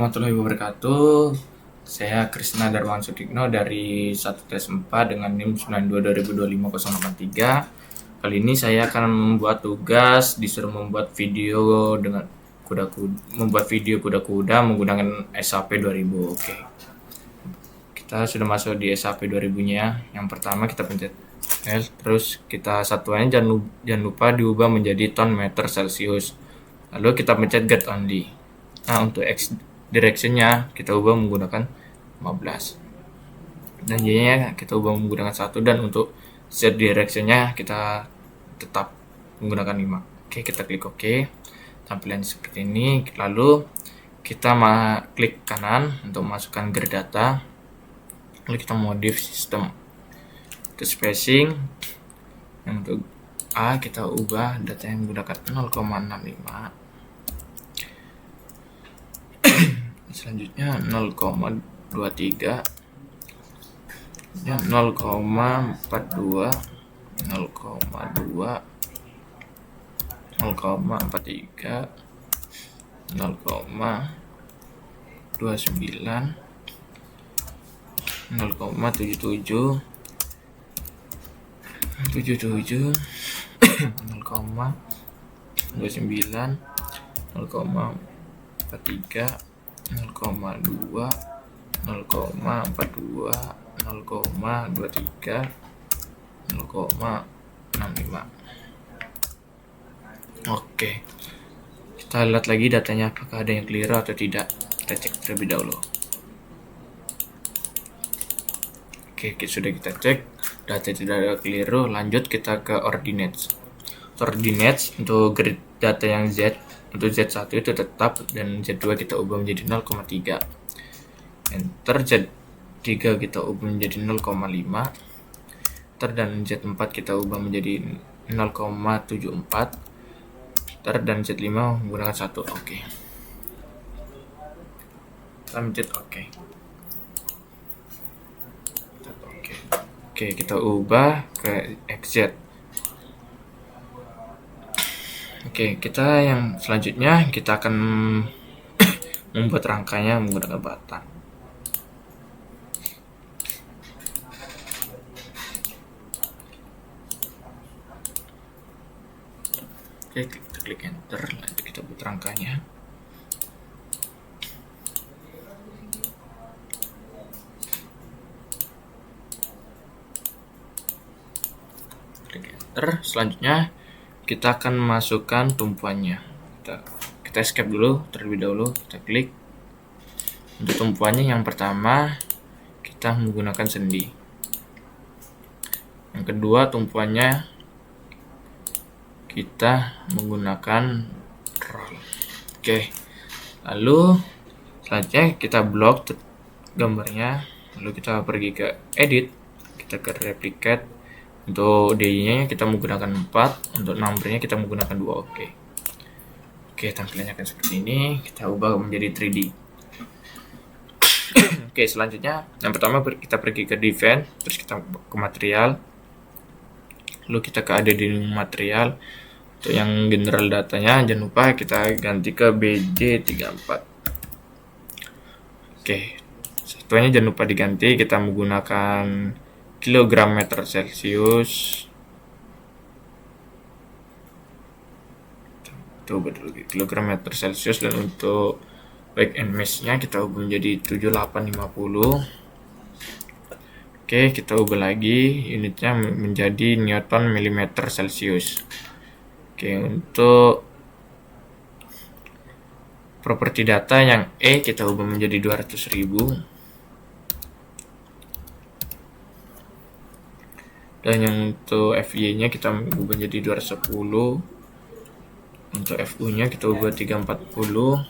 Warahmatullahi wabarakatuh. Saya Krisna Darmawan Sutikno dari 1 tes 4 dengan NIM 92202503. Kali ini saya akan membuat tugas, disuruh membuat video dengan kuda-kuda menggunakan SAP 2000. Oke. Kita sudah masuk di SAP 2000-nya. Yang pertama kita pencet L, terus kita satuannya jangan lupa diubah menjadi ton meter Celsius. Lalu kita pencet get only. Nah, untuk X direction-nya kita ubah menggunakan 15 dan Y-nya kita ubah menggunakan 1, dan untuk Z direction-nya kita tetap menggunakan 5. Oke, kita klik OK. Tampilan seperti ini. Lalu kita klik kanan untuk masukkan grid data. Lalu kita modif sistem ke spacing. Yang untuk A kita ubah datanya menggunakan 0,65. Selanjutnya 0,23 ya 0,42 0,2 0,43 0,29 0,77 0,29 0,43 0,2 0,42 0,23 0,65. Oke, kita lihat lagi datanya apakah ada yang keliru atau tidak. Kita cek terlebih dahulu. Oke, sudah kita cek data tidak ada keliru. Lanjut kita ke ordinates. Untuk grid data yang Z, untuk Z1 itu tetap, dan Z2 kita ubah menjadi 0,3. Enter. Z3 kita ubah menjadi 0,5. Enter. Dan Z4 kita ubah menjadi 0,74. Enter. Dan Z5 menggunakan 1. Oke. Kita mencet OK. Oke, kita ubah ke XZ. Oke, kita yang selanjutnya kita akan membuat rangkanya menggunakan batang. Oke, kita klik enter, lanjut kita buat rangkanya. Klik enter. Selanjutnya kita akan masukkan tumpuannya. Kita escape dulu terlebih dahulu. Kita klik. Untuk tumpuannya yang pertama kita menggunakan sendi. Yang kedua tumpuannya kita menggunakan roll. Oke. Lalu selanjutnya kita blok gambarnya. Lalu kita pergi ke edit. Kita ke replicate. Untuk DI-nya kita menggunakan 4, untuk number-nya kita menggunakan 2. Oke, tampilannya akan seperti ini. Kita ubah menjadi 3D. Oke, selanjutnya yang pertama kita pergi ke define, terus kita ke material. Lalu kita ke editing material. Untuk yang general datanya jangan lupa kita ganti ke BJ34. Oke, satuannya jangan lupa diganti, kita menggunakan kilogram meter Celsius. Coba dulu kilogram meter Celsius, dan untuk weight and mass-nya kita ubah menjadi 7850. Oke, kita ubah lagi unitnya menjadi Newton milimeter Celsius. Oke, untuk properti data yang E kita ubah menjadi 200.000. Dan yang untuk FY-nya kita ubah menjadi 210. Untuk FU-nya kita ubah 340.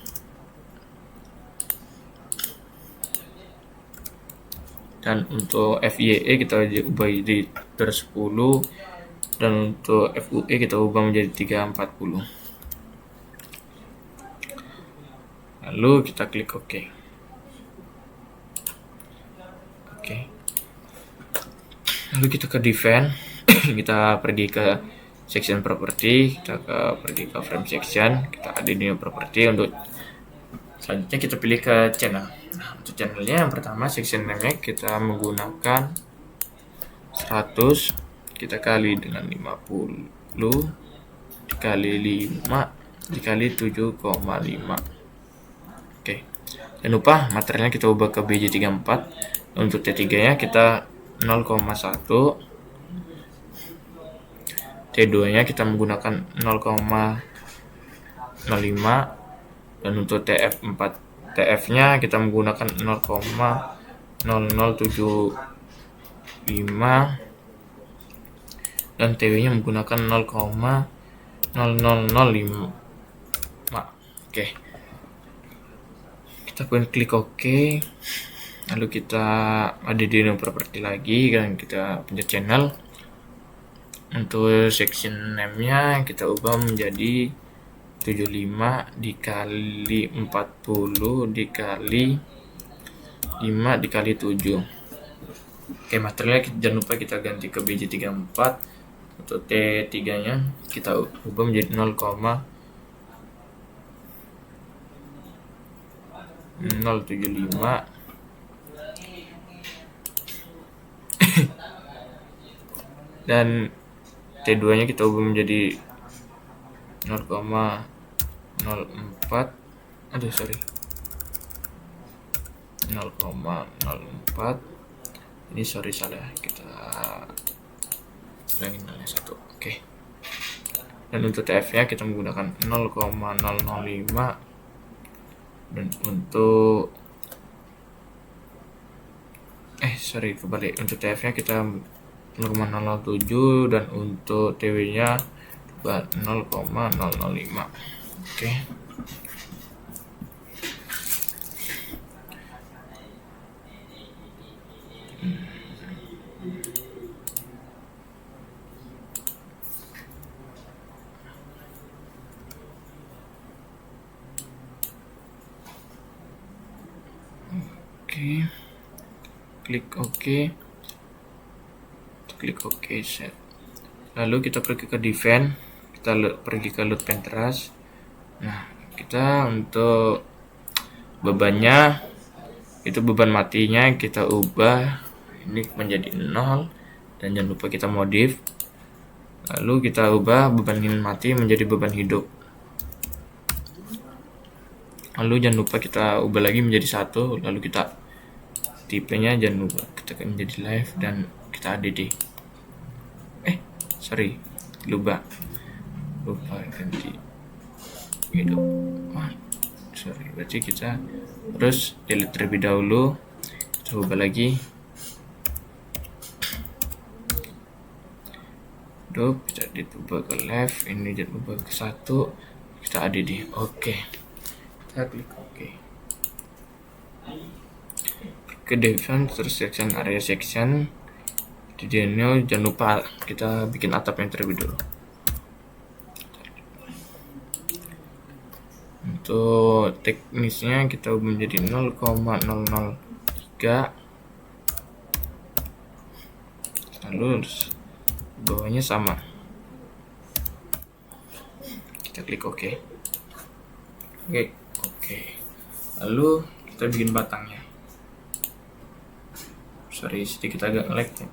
Dan untuk FYE kita ubah jadi 210. Dan untuk FUE kita ubah menjadi 340. Lalu kita klik OK. Lalu kita ke define. Kita pergi ke section property, kita pergi ke frame section, kita ada new property. Untuk Selanjutnya kita pilih ke channel. Nah, untuk channelnya yang pertama section name-nya kita menggunakan 100 kita kali dengan 50 dikali 5 dikali 7,5. Oke. Jangan lupa materialnya kita ubah ke BJ34. Untuk T3 nya kita 0,1, T2 nya kita menggunakan 0,05, dan untuk TF nya kita menggunakan 0,0075, dan TW nya menggunakan 0,0005. Oke, kita pun klik OK, lalu kita ada di properti lagi dan kita pencet channel. Untuk section name-nya kita ubah menjadi 75 dikali 40 dikali 5 dikali 7. Oke, materialnya jangan lupa kita ganti ke BJ34. Untuk T3 nya kita ubah menjadi 0,075 dan T2 nya kita ubah menjadi 0,04. 0,04. Ini salah, kita ulangin nolnya 1. Oke. Dan untuk TF nya kita menggunakan 0,005, dan untuk kebalik, untuk TF nya kita 0,007 dan untuk TW nya 0,005. Oke. Klik OK, set. Lalu kita pergi ke defend, kita pergi ke load pentras. Nah, kita untuk bebannya itu beban matinya kita ubah ini menjadi 0, dan jangan lupa kita modif. Lalu kita ubah beban mati menjadi beban hidup. Lalu jangan lupa kita ubah lagi menjadi 1, lalu kita tipenya jangan lupa kita menjadi live dan kita add. lupa ganti hidup. Berarti kita terus delete terlebih dahulu, coba lagi hidup, kita ubah ke left, ini jadi ubah ke 1, kita add. Oke, kita klik OK. Ke define terus section area section. Di sini jangan lupa kita bikin atapnya terlebih dulu. Untuk teknisnya kita menjadi 0,003, lalu bawahnya sama, kita klik OK. Oke. Lalu kita bikin batangnya. Sedikit agak lag ya.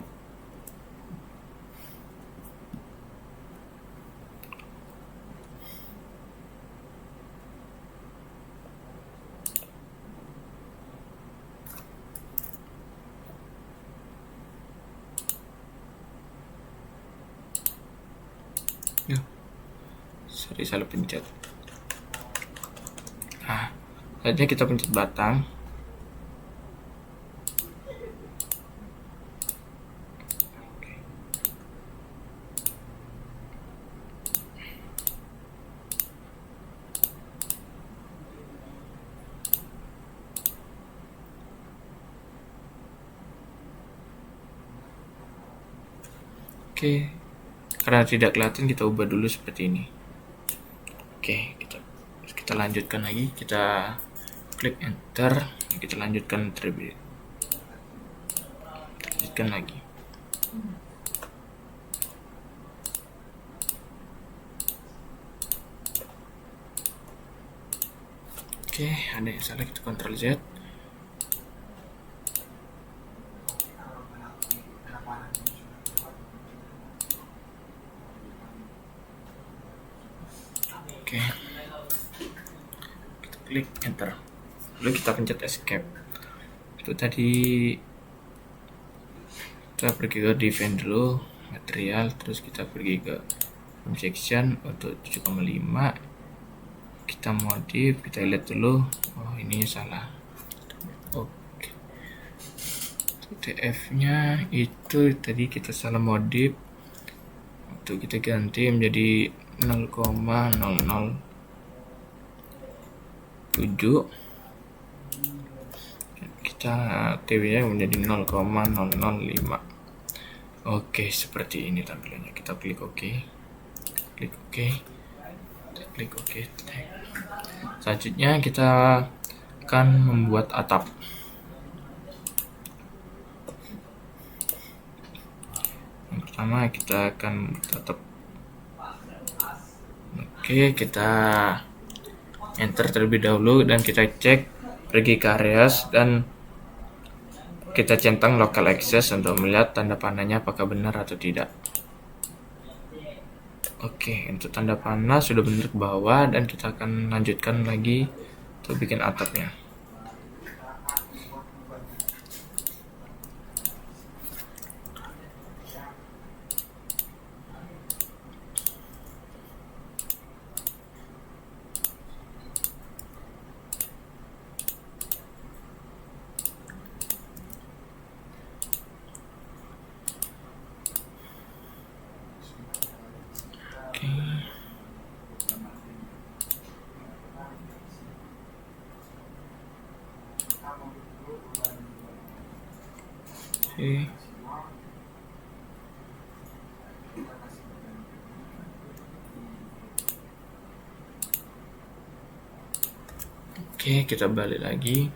Salah pencet. Nah, selanjutnya kita pencet batang. Oke, karena tidak kelihatan kita ubah dulu seperti ini. Oke, kita lanjutkan lagi, kita klik enter, kita lanjutkan terlebih. Lanjutkan lagi. Oke, ada yang salah, kita Ctrl Z. Oke, kita klik enter, lalu kita pencet escape. Itu tadi kita pergi ke define dulu, material, terus kita pergi ke section untuk 7,5, kita modif, kita lihat dulu. Oh, ini salah. Oke, TF nya itu tadi kita salah modif, untuk kita ganti menjadi 0,007, kita TW nya menjadi 0,005. Oke, seperti ini tampilannya. Kita klik OK, klik OK, klik OK. Selanjutnya kita akan membuat atap. Yang pertama kita akan atap. Oke, kita enter terlebih dahulu dan kita cek, pergi ke areas dan kita centang local access untuk melihat tanda panahnya apakah benar atau tidak. Oke, untuk tanda panah sudah benar ke bawah dan kita akan lanjutkan lagi untuk bikin atapnya. Oke, kita balik lagi.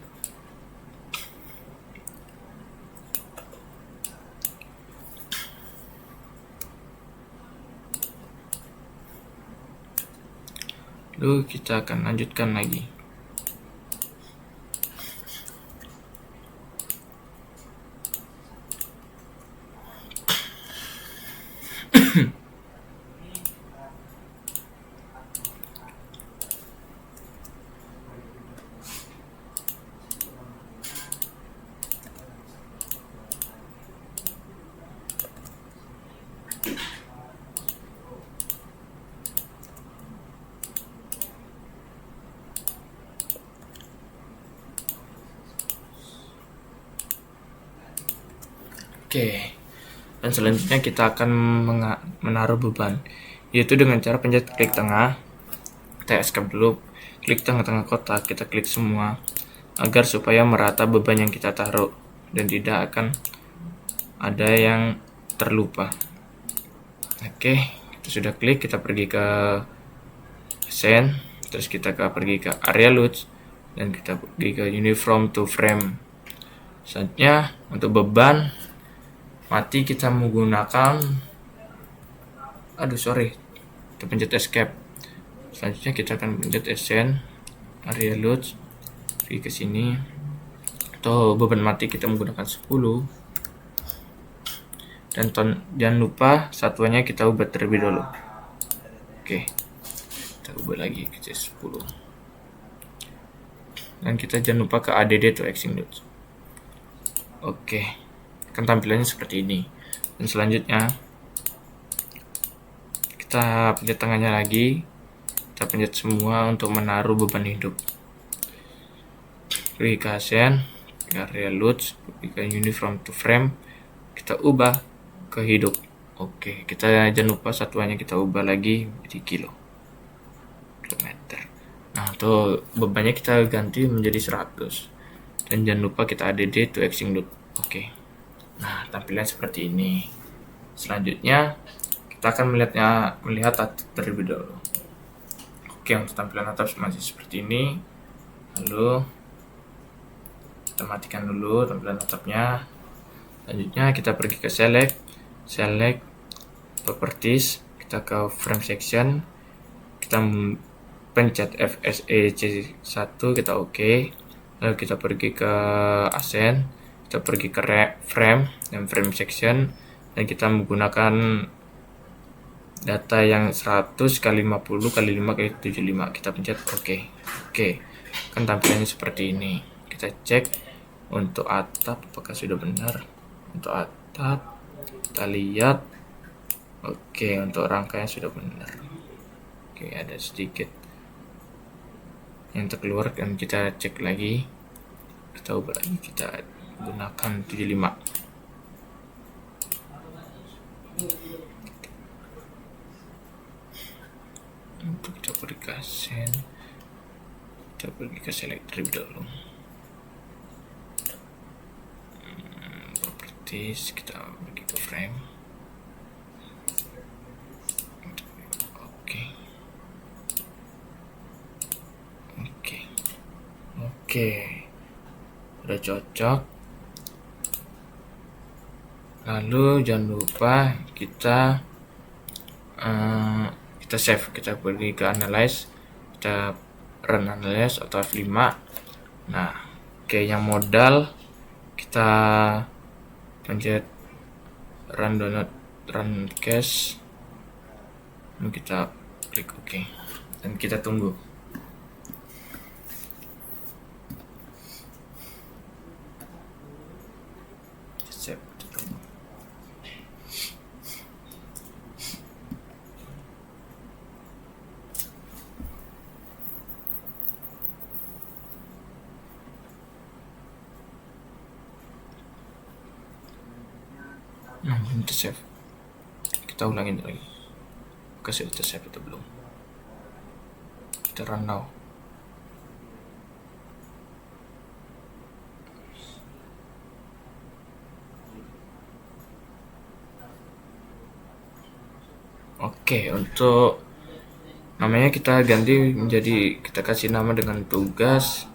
Lalu kita akan lanjutkan lagi. Oke, dan selanjutnya kita akan menaruh beban, yaitu dengan cara pencet klik tengah, kita escape dulu, klik tengah-tengah kotak, kita klik semua, agar supaya merata beban yang kita taruh dan tidak akan ada yang terlupa. Oke, kita sudah klik, kita pergi ke Ascend, terus kita pergi ke area load, dan kita pergi ke uniform to frame. Selanjutnya untuk beban mati kita menggunakan kita pencet escape. Selanjutnya kita akan pencet Ascend, area load, pergi ke sini. Atau beban mati kita menggunakan 10. Dan jangan lupa satuannya kita ubah terlebih dahulu. Oke, kita ubah lagi ke 10. Dan kita jangan lupa ke ADD to Axing Load. Oke, kan tampilannya seperti ini. Dan selanjutnya kita pencet tangannya lagi, kita pencet semua untuk menaruh beban hidup. Pergi ke Ascend, ke area load, pergi ke uniform to frame, kita ubah ke hidup. Oke, kita jangan lupa satuannya kita ubah lagi menjadi kilometer. Nah, untuk bebannya kita ganti menjadi 100. Dan jangan lupa kita ADD to Axing Load. Oke. Nah, tampilan seperti ini. Selanjutnya kita akan melihat atap terlebih dahulu. Oke, untuk tampilan atap masih seperti ini. Lalu kita matikan dulu tampilan atapnya. Selanjutnya kita pergi ke select properties, kita ke frame section, kita pencet FSEC1, kita oke. Lalu kita pergi ke Ascend, kita pergi ke frame dan frame section, dan kita menggunakan data yang 100 kali 50 kali 5 kali 75. Kita pencet oke. Kan tampilannya seperti ini. Kita cek untuk atap apakah sudah benar. Untuk atap kita lihat oke, untuk rangkaian sudah benar. Oke, ada sedikit yang terkeluar, dan kita cek lagi, kita ubah lagi, kita gunakan 75. Untuk kita pergi ke Ascend, kita pergi ke select trip dulu, properties, kita pergi ke frame. Oke, udah cocok. Lalu jangan lupa kita save. Kita pergi ke analyze, kita run analyze atau F5. Nah, yang modal kita pencet run download, run cache, lalu kita klik OK, dan kita tunggu. Belum save. Kita ulangin lagi. Kasih kita save atau belum? Kita run now. Oke, untuk namanya kita ganti menjadi, kita kasih nama dengan tugas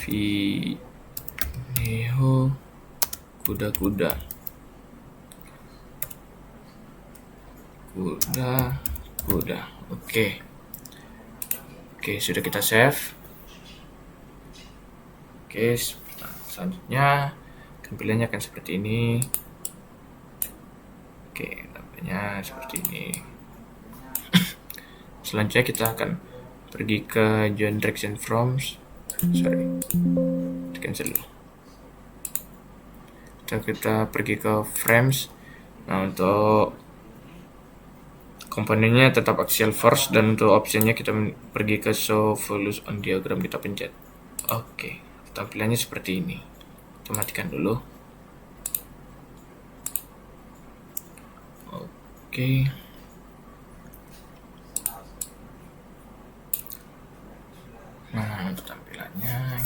video kuda. Oke, sudah kita save. Oke, selanjutnya tampilannya akan seperti ini. Oke, tampilannya seperti ini. Selanjutnya kita akan pergi ke join direction from, cancel dulu. Kita pergi ke frames. Nah, untuk komponennya tetap axial force, dan untuk optionnya kita pergi ke show values on diagram, kita pencet oke. Tampilannya seperti ini. Kita matikan dulu. Oke. Nah, untuk tampilannya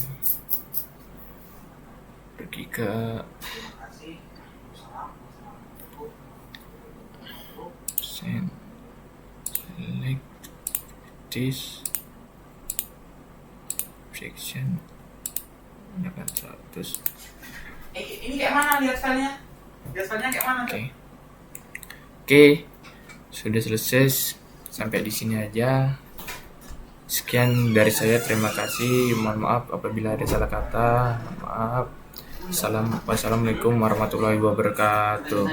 pergi ke select this section, gunakan 100. Ini kayak mana lihat filenya? Kayak mana? Oke, sudah selesai. Sampai di sini aja. Sekian dari saya, terima kasih. Mohon maaf apabila ada salah kata. Mohon maaf. Wassalamualaikum warahmatullahi wabarakatuh.